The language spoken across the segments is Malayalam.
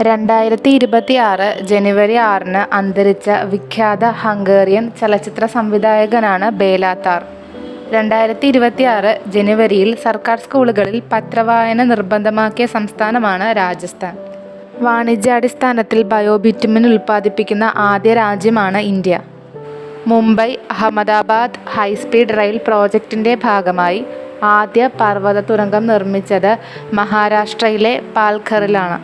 2026 ജനുവരി 6-ന് അന്തരിച്ച വിഖ്യാത ഹംഗേറിയൻ ചലച്ചിത്ര സംവിധായകനാണ് ബേല താർ. 2026 ജനുവരിയിൽ സർക്കാർ സ്കൂളുകളിൽ പത്രവായന നിർബന്ധമാക്കിയ സംസ്ഥാനമാണ് രാജസ്ഥാൻ. വാണിജ്യാടിസ്ഥാനത്തിൽ ബയോബിറ്റുമിൻ ഉൽപ്പാദിപ്പിക്കുന്ന ആദ്യ രാജ്യമാണ് India. Mumbai Ahmedabad high speed rail പ്രോജക്റ്റിൻ്റെ ഭാഗമായി ആദ്യ പർവ്വത തുരങ്കം നിർമ്മിച്ചത് മഹാരാഷ്ട്രയിലെ പാൽഘറിലാണ്.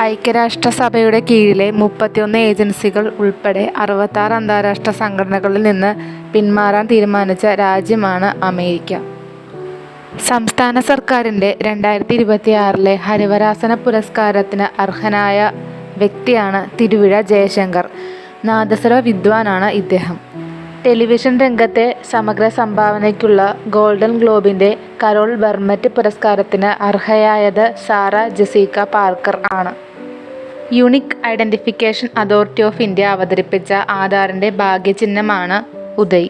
ഐക്യരാഷ്ട്രസഭയുടെ കീഴിലെ 31 ഏജൻസികൾ ഉൾപ്പെടെ 66 അന്താരാഷ്ട്ര സംഘടനകളിൽ നിന്ന് പിന്മാറാൻ തീരുമാനിച്ച രാജ്യമാണ് അമേരിക്ക. സംസ്ഥാന സർക്കാരിൻ്റെ 2026 ഹരിവരാസന പുരസ്കാരത്തിന് അർഹനായ വ്യക്തിയാണ് തിരുവിഴ ജയശങ്കർ. നാദസ്വര വിദ്വാനാണ് ഇദ്ദേഹം. ടെലിവിഷൻ രംഗത്തെ സമഗ്ര സംഭാവനയ്ക്കുള്ള ഗോൾഡൻ ഗ്ലോബിൻ്റെ കരോൾ ബർമറ്റ് പുരസ്കാരത്തിന് അർഹയായത് സാറ ജെസിക്ക പാർക്കർ ആണ്. Unique identification authority of India അവതരിപ്പിച്ച ആധാറിൻ്റെ ഭാഗ്യചിഹ്നമാണ് ഉദയ്.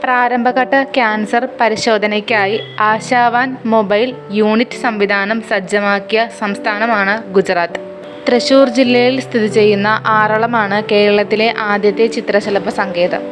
പ്രാരംഭഘട്ട ക്യാൻസർ പരിശോധനയ്ക്കായി ആശാവാൻ മൊബൈൽ യൂണിറ്റ് സംവിധാനം സജ്ജമാക്കിയ സംസ്ഥാനമാണ് ഗുജറാത്ത്. തൃശൂർ ജില്ലയിൽ സ്ഥിതി ചെയ്യുന്ന ആറളമാണ് കേരളത്തിലെ ആദ്യത്തെ ചിത്രശലഭ സങ്കേതം.